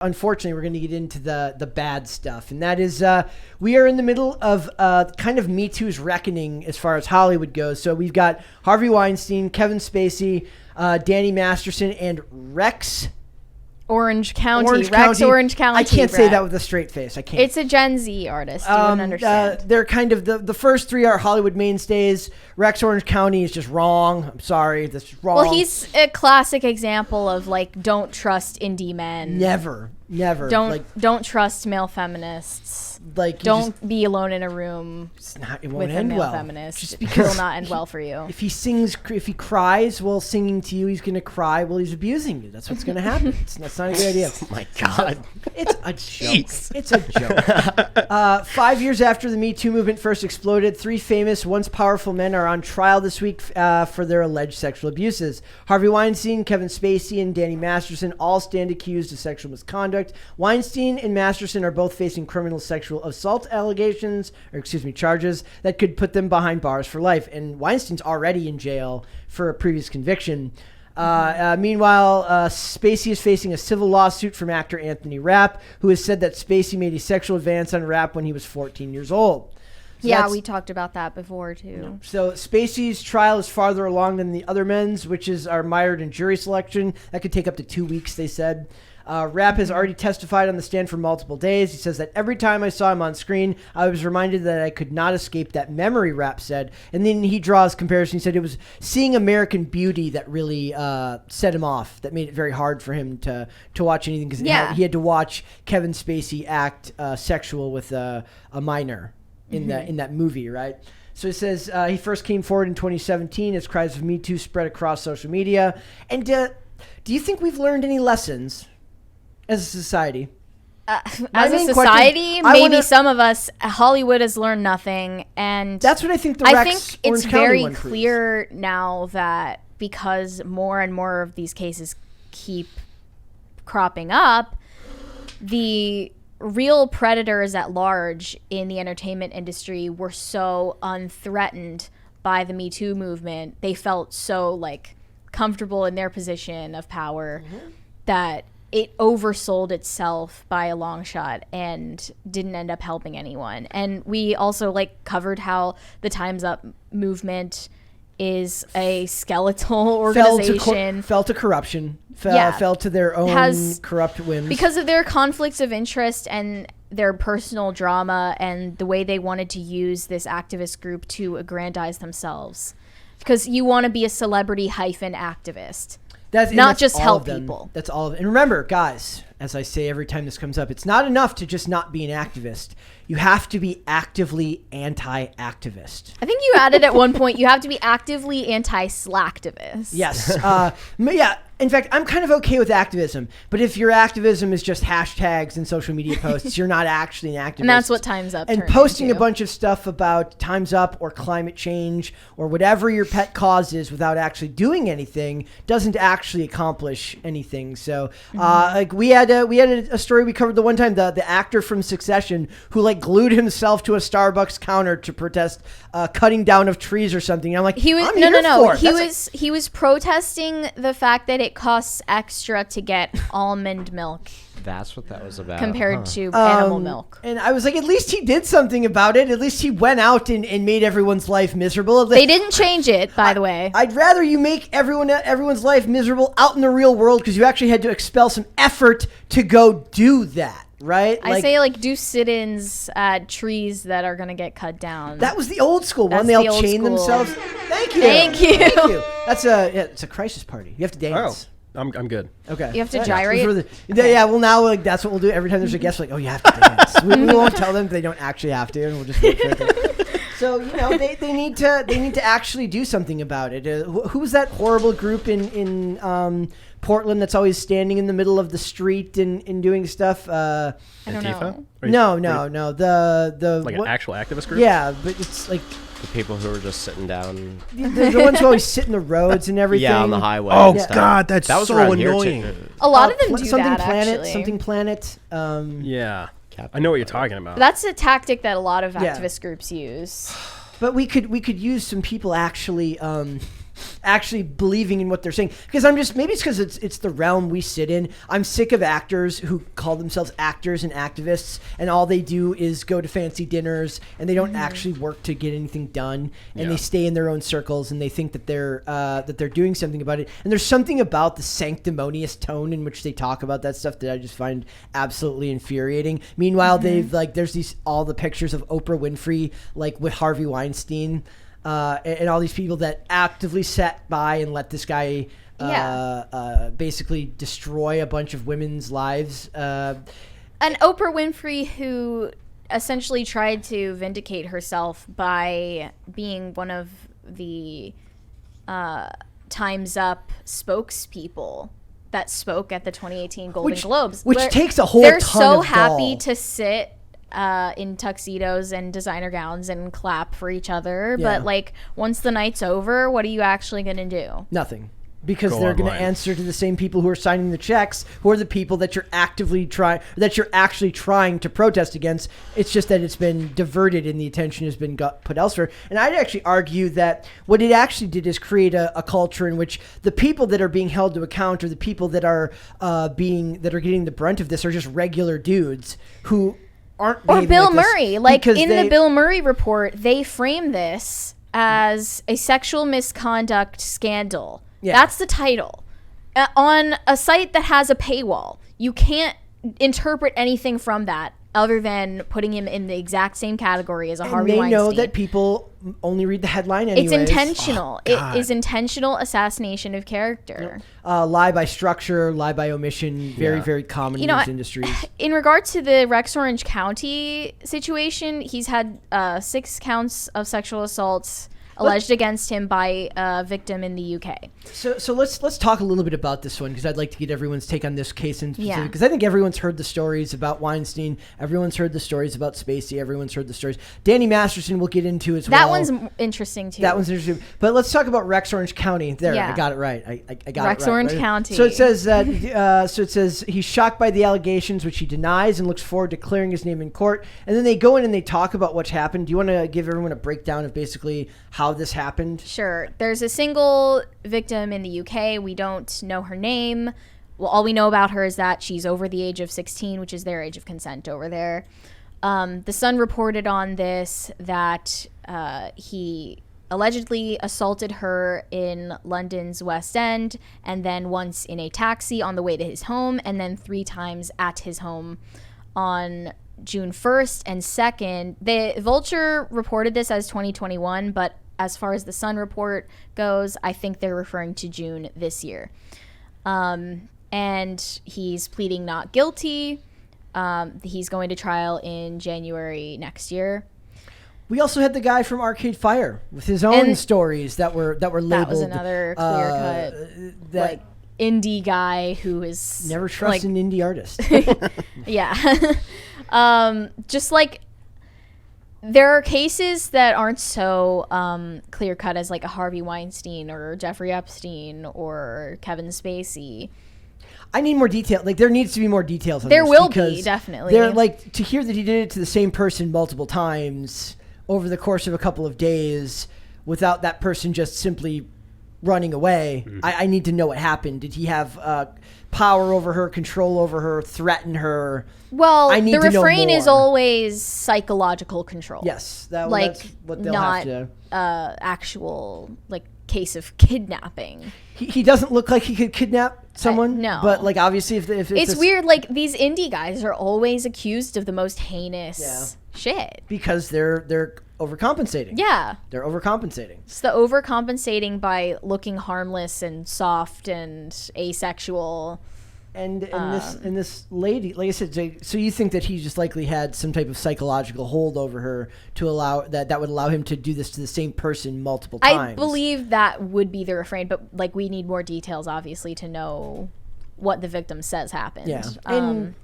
unfortunately, we're going to get into the bad stuff. And that is we are in the middle of kind of Me Too's reckoning as far as Hollywood goes. So we've got Harvey Weinstein, Kevin Spacey, Danny Masterson, and Rex Orange County. Orange County. I can't say that with a straight face. I can't. It's a Gen Z artist. You wouldn't understand. They're kind of the first three are Hollywood mainstays. Rex Orange County is just wrong. I'm sorry, that's wrong. Well, he's a classic example of like don't trust indie men. Never. Don't trust male feminists. Like don't be alone in a room it won't with end a male well. feminist. Just It will not end well for you. If he cries while singing to you, he's gonna cry while he's abusing you. That's what's gonna happen. That's not a good idea. Oh my God. It's a joke. It's a joke. 5 years after the Me Too movement first exploded, three famous, once powerful men are on trial this week for their alleged sexual abuses. Harvey Weinstein, Kevin Spacey, and Danny Masterson all stand accused of sexual misconduct. Weinstein and Masterson are both facing criminal sexual assault charges that could put them behind bars for life. And Weinstein's already in jail for a previous conviction. Meanwhile, Spacey is facing a civil lawsuit from actor Anthony Rapp, who has said that Spacey made a sexual advance on Rapp when he was 14 years old. So we talked about that before, too. So Spacey's trial is farther along than the other men's, which are mired in jury selection. That could take up to 2 weeks, they said. Rapp has already testified on the stand for multiple days. He says that every time I saw him on screen, I was reminded that I could not escape that memory, Rapp said. And then he draws comparison. He said it was seeing American Beauty that really set him off, that made it very hard for him to watch anything because he had to watch Kevin Spacey act sexual with a minor in that movie, right? So he says he first came forward in 2017 as cries of Me Too spread across social media. And do you think we've learned any lessons as a society? As a society, maybe some of us, Hollywood has learned nothing. And that's what I think I think it's very clear now that because more and more of these cases keep cropping up, the real predators at large in the entertainment industry were so unthreatened by the Me Too movement. They felt so like comfortable in their position of power that it oversold itself by a long shot and didn't end up helping anyone. And we also like covered how the Time's Up movement is a skeletal organization. Fell to corruption. Fell to their own corrupt whims. Because of their conflicts of interest and their personal drama and the way they wanted to use this activist group to aggrandize themselves. Because you want to be a celebrity activist. Not just help people. That's all of it. And remember, guys, as I say every time this comes up, it's not enough to just not be an activist. You have to be actively anti-activist. I think you added at one point, you have to be actively anti-slacktivist. Yes. Yeah. In fact, I'm kind of okay with activism. But if your activism is just hashtags and social media posts, you're not actually an activist. And that's what Time's Up and posting a bunch of stuff about Time's Up or climate change or whatever your pet cause is without actually doing anything doesn't actually accomplish anything. So, like we had a story we covered the one time, the actor from Succession who like glued himself to a Starbucks counter to protest cutting down of trees or something. And I'm like, he was protesting the fact that it costs extra to get almond milk. That's what that was about. Compared to animal milk. And I was like, at least he did something about it. At least he went out and made everyone's life miserable. They didn't change it, by the way. I'd rather you make everyone's life miserable out in the real world because you actually had to expel some effort to go do that. Right? I say do sit-ins at trees that are going to get cut down. That was the old school one. They all chain themselves. Thank you. Thank you. That's it's a crisis party. You have to dance. Oh, I'm good. Okay. You have to gyrate? Yeah, well now that's what we'll do every time there's a guest. Like, oh, you have to dance. we won't tell them they don't actually have to, and we'll just wait for it. So, they need to actually do something about it. Who was that horrible group in Portland that's always standing in the middle of the street and doing stuff? I don't know. No. The like an actual activist group? Yeah, but it's like the people who are just sitting down. The ones who always sit in the roads and everything. Yeah, on the highway. Oh, God, that was so annoying. A lot of them do that, actually. Something Planet. Yeah. I know what you're talking about. That's a tactic that a lot of activist groups use. But we could use some people actually actually believing in what they're saying. Because maybe it's because it's the realm we sit in. I'm sick of actors who call themselves actors and activists, and all they do is go to fancy dinners, and they don't actually work to get anything done, and they stay in their own circles, and they think that they're doing something about it. And there's something about the sanctimonious tone in which they talk about that stuff that I just find absolutely infuriating. Meanwhile, they've there's all the pictures of Oprah Winfrey with Harvey Weinstein. And all these people that actively sat by and let this guy basically destroy a bunch of women's lives. And Oprah Winfrey, who essentially tried to vindicate herself by being one of the Time's Up spokespeople that spoke at the 2018 Golden Globes. Which takes a whole They're ton so of happy gall. to sit in tuxedos and designer gowns and clap for each other, Yeah. but once the night's over, what are you actually going to do? Nothing. Because Go they're going to online. answer to the same people who are signing the checks, who are the people that you're actually trying to protest against. It's just that it's been diverted and the attention has been put elsewhere. And I'd actually argue that what it actually did is create a culture in which the people that are being held to account, or the people that are getting the brunt of this, are just regular dudes who aren't Or behaving Bill like this Murray. because The Bill Murray report, they frame this as a sexual misconduct scandal. Yeah. That's the title. On a site that has a paywall, you can't interpret anything from that other than putting him in the exact same category as a Harvey and they know Weinstein. that people only read the headline anyways. It's intentional. God. It is intentional assassination of character. Lie by structure, lie by omission, very, very common in these industries. In regard to the Rex Orange County situation, he's had 6 counts of sexual assaults alleged against him by a victim in the UK. So let's talk a little bit about this one, because I'd like to get everyone's take on this case in specific, Yeah. because I think everyone's heard the stories about Weinstein, everyone's heard the stories about Spacey, everyone's heard the stories. Danny Masterson we'll get into as well. That one's interesting too. That one's interesting. But let's talk about Rex Orange County. There, Yeah. I got it right. I got Rex it right. Orange right? County. So it says that. So it says he's shocked by the allegations, which he denies, and looks forward to clearing his name in court. And then they go in and they talk about what's happened. Do you want to give everyone a breakdown of basically how this happened? Sure. There's a single victim in the UK. We don't know her name. Well, all we know about her is that she's over the age of 16, which is their age of consent over there. The Sun reported on this that he allegedly assaulted her in London's West End, and then once in a taxi on the way to his home, and then 3 times at his home on June 1st and 2nd. The Vulture reported this as 2021, but as far as the Sun report goes, I think they're referring to June this year. And he's pleading not guilty. He's going to trial in January next year. We also had the guy from Arcade Fire with his own stories that were labeled. That was another clear-cut, indie guy who is never trust an indie artist. Yeah. Just there are cases that aren't so clear-cut as a Harvey Weinstein or Jeffrey Epstein or Kevin Spacey. I need more detail. There needs to be more details on There this. will because be, definitely. They're to hear that he did it to the same person multiple times over the course of a couple of days without that person just simply running away. Mm-hmm. I need to know what happened. Did he have power over her, control over her, threaten her? Well, I need the to know refrain is more. always psychological control. Yes, that's what they'll not have to. Actual case of kidnapping. He doesn't look like he could kidnap someone. No. But obviously if It's weird. These indie guys are always accused of the most heinous shit. Because they're overcompensating. Yeah. They're overcompensating. It's the overcompensating by looking harmless and soft and asexual. And this lady, like I said, so you think that he just likely had some type of psychological hold over her to allow that would allow him to do this to the same person multiple times? I believe that would be the refrain, but we need more details, obviously, to know what the victim says happened. Yeah, and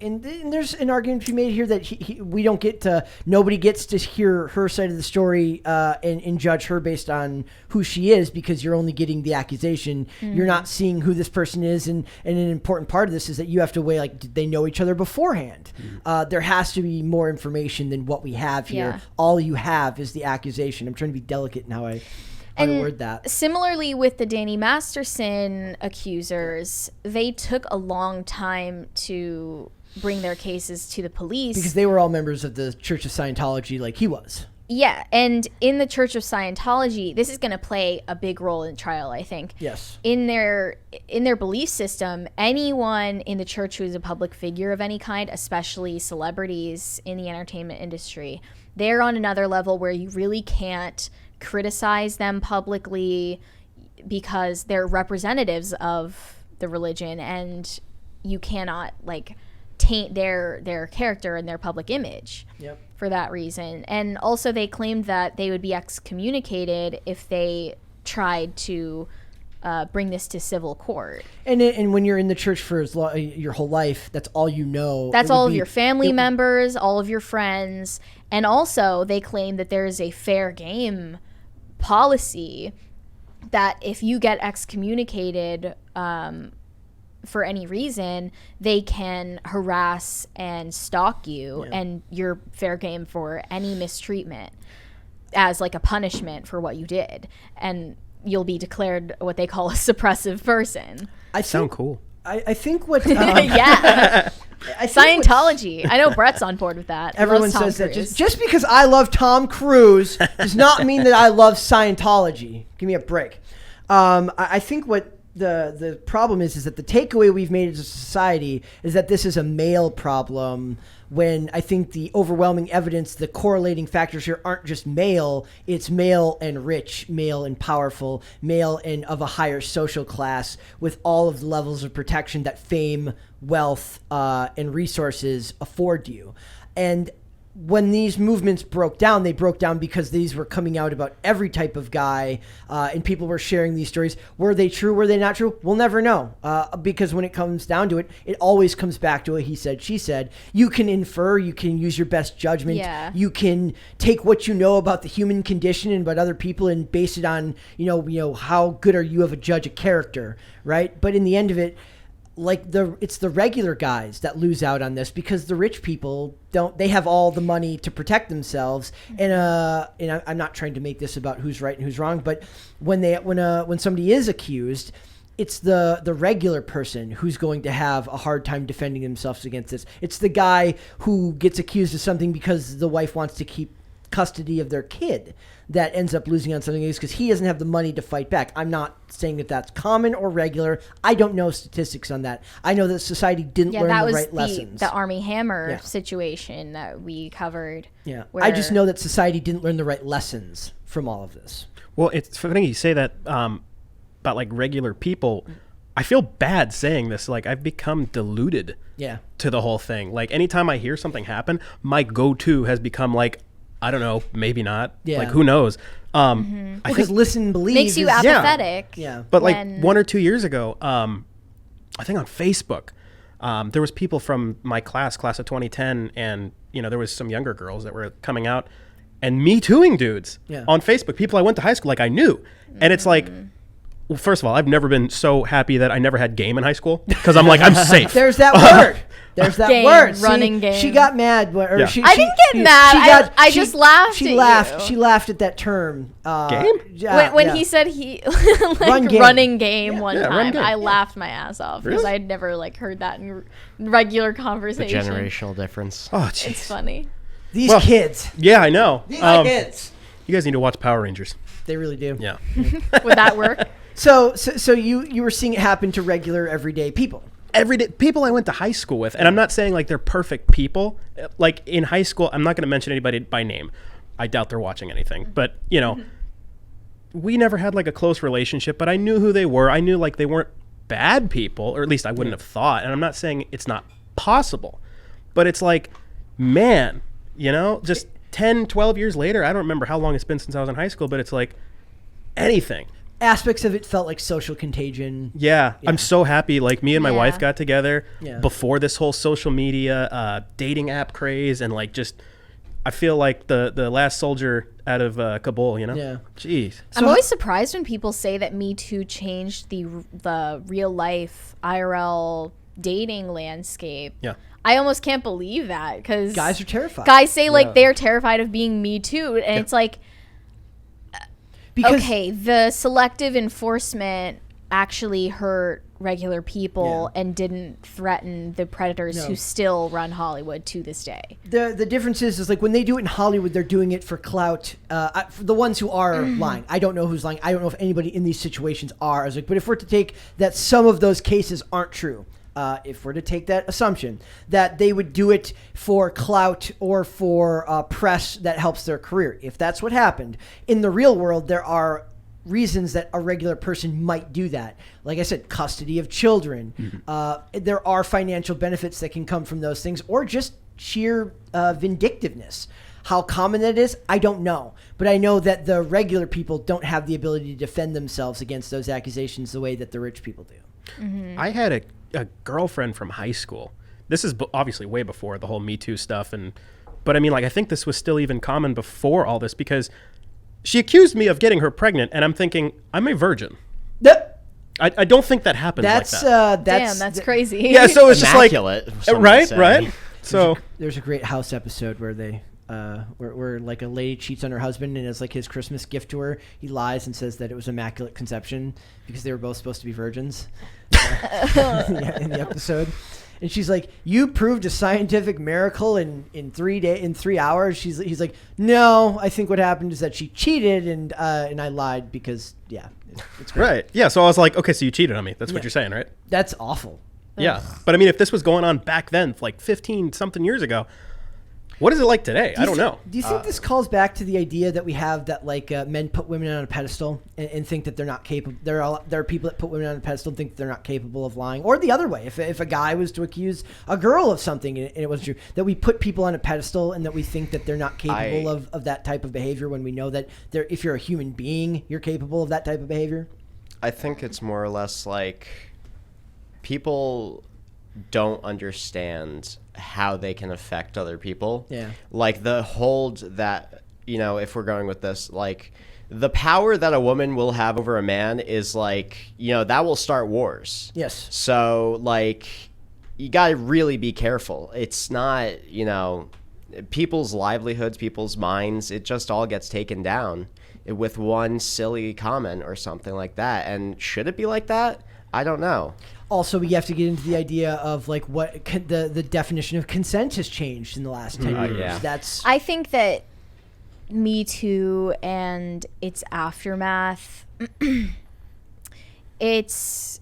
there's an argument to be made here that nobody gets to hear her side of the story and judge her based on who she is, because you're only getting the accusation. Mm-hmm. You're not seeing who this person is, and an important part of this is that you have to weigh did they know each other beforehand? Mm-hmm. There has to be more information than what we have here. Yeah. All you have is the accusation. I'm trying to be delicate in how I how to word that. Similarly with the Danny Masterson accusers, they took a long time to bring their cases to the police. Because they were all members of the Church of Scientology like he was. Yeah, and in the Church of Scientology, this is going to play a big role in trial, I think. Yes. In their belief system, anyone in the church who is a public figure of any kind, especially celebrities in the entertainment industry, they're on another level where you really can't criticize them publicly because they're representatives of the religion, and you cannot taint their character and their public image. Yep. For that reason. And also they claimed that they would be excommunicated if they tried to bring this to civil court. And when you're in the church for your whole life, that's all you know. That's all of your family members, all of your friends. And also they claim that there is a fair game policy that if you get excommunicated for any reason, they can harass and stalk you, and you're fair game for any mistreatment as a punishment for what you did, and you'll be declared what they call a suppressive person. Sound cool. I think what yeah. Scientology. I know Brett's on board with that. Everyone says that just because I love Tom Cruise does not mean that I love Scientology. Give me a break. I think what the problem is that the takeaway we've made as a society is that this is a male problem, when I think the overwhelming evidence, the correlating factors here aren't just male, it's male and rich, male and powerful, male and of a higher social class, with all of the levels of protection that fame, wealth, and resources afford you. And when these movements broke down, they broke down because these were coming out about every type of guy, and people were sharing these stories. Were they true? Were they not true? We'll never know, because when it comes down to it, it always comes back to a he said, she said. You can infer, you can use your best judgment. Yeah. You can take what you know about the human condition and about other people and base it on, you know, how good are you of a judge of character, right? But in the end of it, it's the regular guys that lose out on this, because the rich people they have all the money to protect themselves. And I'm not trying to make this about who's right and who's wrong, but when somebody is accused, it's the regular person who's going to have a hard time defending themselves against this. It's the guy who gets accused of something because the wife wants to keep custody of their kid that ends up losing on something because he doesn't have the money to fight back. I'm not saying that that's common or regular. I don't know statistics on that. I know that society didn't learn the right lessons. The Armie Hammer situation that we covered. Yeah, I just know that society didn't learn the right lessons from all of this. Well, it's funny you say that about regular people. I feel bad saying this. I've become deluded to the whole thing. Anytime I hear something happen, my go-to has become I don't know, maybe not. Yeah. Who knows? Because listen and believe makes you apathetic. Yeah. But 1 or 2 years ago, I think on Facebook, there was people from my class of 2010, and there was some younger girls that were coming out and me tooing dudes on Facebook. People I went to high school I knew, and it's well, first of all, I've never been so happy that I never had game in high school, because I'm I'm safe. There's that word. There's that word. Running game. She got mad. I didn't get mad. I just laughed at you. She laughed at that term. Game? When he said he running game one time, game. I laughed my ass off because I had never heard that in regular conversation. The generational difference. Oh, jeez. It's funny. These kids. Yeah, I know. These kids. You guys need to watch Power Rangers. They really do. Yeah. Would that work? So you were seeing it happen to regular everyday people. Everyday people I went to high school with, and I'm not saying they're perfect people. In high school, I'm not going to mention anybody by name. I doubt they're watching anything, but we never had a close relationship, but I knew who they were. I knew they weren't bad people, or at least I wouldn't have thought. And I'm not saying it's not possible, but it's man, just 10, 12 years later, I don't remember how long it's been since I was in high school, but it's anything. Aspects of it felt like social contagion. Yeah. I'm so happy. Me and my wife got together before this whole social media dating app craze, and I feel like the last soldier out of Kabul, Yeah. Jeez. I'm always surprised when people say that Me Too changed the real life IRL dating landscape. Yeah. I almost can't believe that, because guys are terrified. Guys say they're terrified of being Me Too, and it's Because okay, the selective enforcement actually hurt regular people and didn't threaten the predators who still run Hollywood to this day. The difference is like when they do it in Hollywood, they're doing it for clout. For the ones who are lying, I don't know who's lying. I don't know if anybody in these situations are. I was like, but if we're to take that some of those cases aren't true, if we're to take that assumption that they would do it for clout or for press that helps their career, if that's what happened in the real world, there are reasons that a regular person might do that. Like I said, custody of children. There are financial benefits that can come from those things, or just sheer vindictiveness. How common that is, I don't know. But I know that the regular people don't have the ability to defend themselves against those accusations the way that the rich people do. I had a girlfriend from high school. This is obviously way before the whole Me Too stuff. But I mean, like, I think this was still even common before all this, because she accused me of getting her pregnant, and I'm thinking, I'm a virgin. I don't think that happens like that. That's crazy. Yeah, so it's just like, Immaculate, some would right? say. So There's a great House episode where they where like a lady cheats on her husband, and as like his Christmas gift to her, he lies and says that it was immaculate conception because they were both supposed to be virgins. In the episode. And she's like, "You proved a scientific miracle in 3 hours." He's like, "No, I think what happened is that she cheated and I lied because it's great." right. Yeah, so I was like, okay, so you cheated on me. That's what you're saying, right? That's awful. Yeah. But I mean, if this was going on back then, like 15 something years ago, what is it like today? I don't know. Do you think this calls back to the idea that we have that like men put women on a pedestal and think that they're not capable? There are people that put women on a pedestal and think they're not capable of lying, or the other way. If a guy was to accuse a girl of something and it wasn't true, that we put people on a pedestal and that we think that they're not capable of that type of behavior when we know that if you're a human being, you're capable of that type of behavior. I think it's more or less like people don't understand how they can affect other people. Yeah. Like the hold that, if we're going with this, like the power that a woman will have over a man is like, that will start wars. Yes. So like, you got to really be careful. It's not, people's livelihoods, people's minds, it just all gets taken down with one silly comment or something like that. And should it be like that? I don't know. Also, we have to get into the idea of like what the definition of consent has changed in the last 10 years. Yeah. I think that Me Too and its aftermath, it's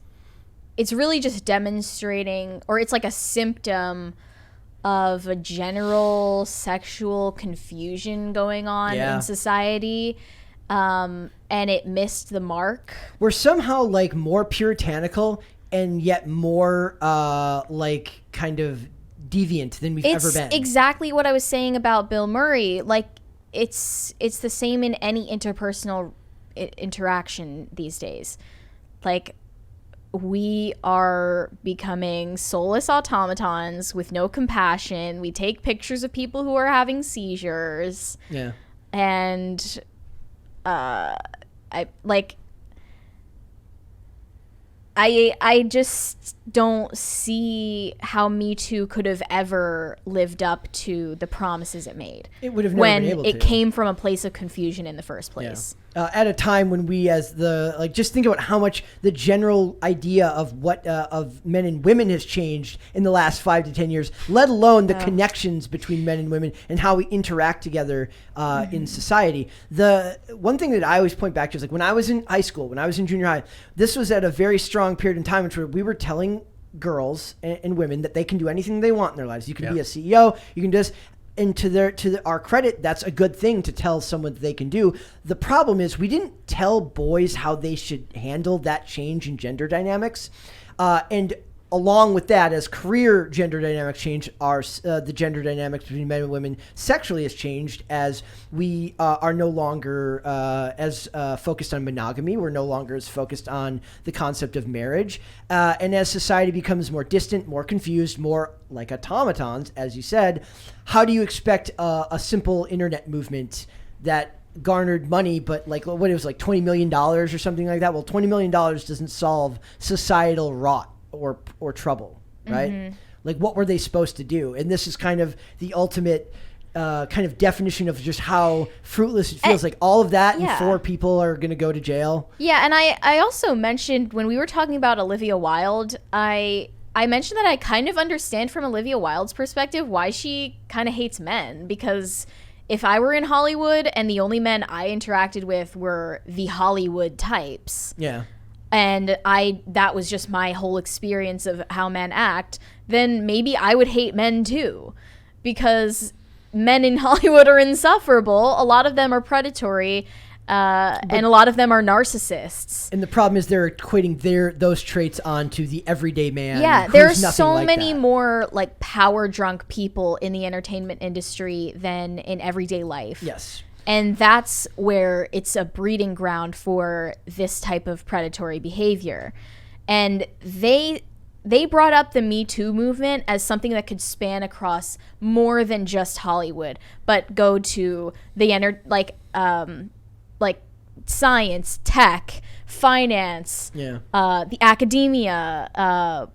really just demonstrating, or it's like a symptom of a general sexual confusion going on in society. And it missed the mark. We're somehow like more puritanical and yet more like kind of deviant than we've ever been. It's exactly what I was saying about Bill Murray. Like it's the same in any interpersonal interaction these days. Like we are becoming soulless automatons with no compassion. We take pictures of people who are having seizures. Yeah. And I just don't see how Me Too could have ever lived up to the promises it made. It would have never been able to. When it came from a place of confusion in the first place. At a time when we, as just think about how much the general idea of what of men and women has changed in the last 5 to 10 years, let alone the connections between men and women and how we interact together in society. The one thing that I always point back to is like when I was in high school, when I was in junior high, this was at a very strong period in time where we were telling girls and women that they can do anything they want in their lives. You can be a CEO, you can do this. And to our credit, that's a good thing to tell someone that they can do. The problem is we didn't tell boys how they should handle that change in gender dynamics. And along with that, as career gender dynamics change, the gender dynamics between men and women sexually has changed as we are no longer as focused on monogamy. We're no longer as focused on the concept of marriage. And as society becomes more distant, more confused, more like automatons, as you said, how do you expect a simple internet movement that garnered money, but like what it was like $20 million or something like that? Well, $20 million doesn't solve societal rot or trouble, right? Like what were they supposed to do? And this is kind of the ultimate kind of definition of just how fruitless it feels. Like all of that, and 4 people are going to go to jail. Yeah, and I also mentioned when we were talking about Olivia Wilde, I mentioned that I kind of understand from Olivia Wilde's perspective why she kind of hates men, because if I were in Hollywood and the only men I interacted with were the Hollywood types, and that was just my whole experience of how men act, then maybe I would hate men too, because men in Hollywood are insufferable. A lot of them are predatory. And a lot of them are narcissists. And the problem is they're equating those traits onto the everyday man. Yeah, there are so many more like power drunk people in the entertainment industry than in everyday life. Yes. And that's where it's a breeding ground for this type of predatory behavior. And they brought up the Me Too movement as something that could span across more than just Hollywood, but go to the like science, tech, finance, the academia,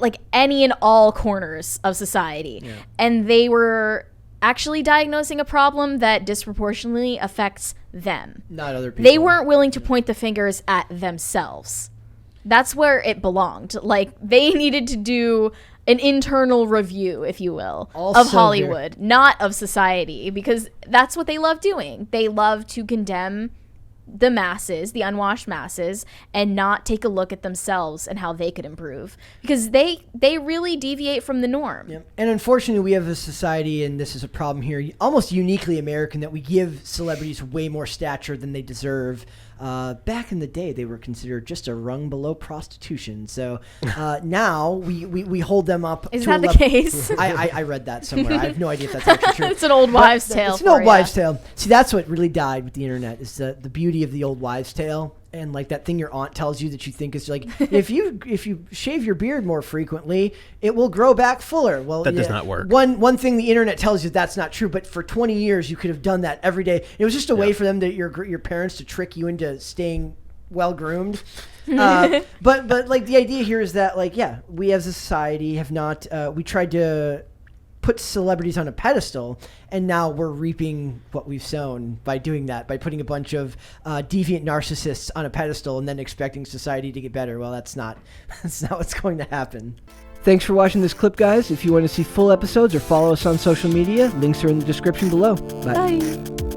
like any and all corners of society. Yeah. And they were actually diagnosing a problem that disproportionately affects them. Not other people. They weren't willing to point the fingers at themselves. That's where it belonged. Like, they needed to do an internal review, if you will, of Hollywood, not of society, because that's what they love doing. They love to condemn the masses, the unwashed masses, and not take a look at themselves and how they could improve, because they really deviate from the norm. Yep. And unfortunately, we have a society, and this is a problem here, almost uniquely American, that we give celebrities way more stature than they deserve. Back in the day, they were considered just a rung below prostitution. So now we hold them up. Is that the case? I read that somewhere. I have no idea if that's actually true. It's an old wives' tale. It's an old wives' tale. See, that's what really died with the internet, is the beauty of the old wives' tale. And like that thing your aunt tells you that you think is like, if you shave your beard more frequently, it will grow back fuller. Well, that does not work. One thing the internet tells you that's not true, but for 20 years you could have done that every day. It was just a way for them your parents to trick you into staying well groomed. But like the idea here is that like we as a society have not we tried to put celebrities on a pedestal, and now we're reaping what we've sown by doing that, by putting a bunch of deviant narcissists on a pedestal and then expecting society to get better. Well, that's not what's going to happen. Thanks for watching this clip, guys. If you want to see full episodes or follow us on social media, links are in the description below. Bye.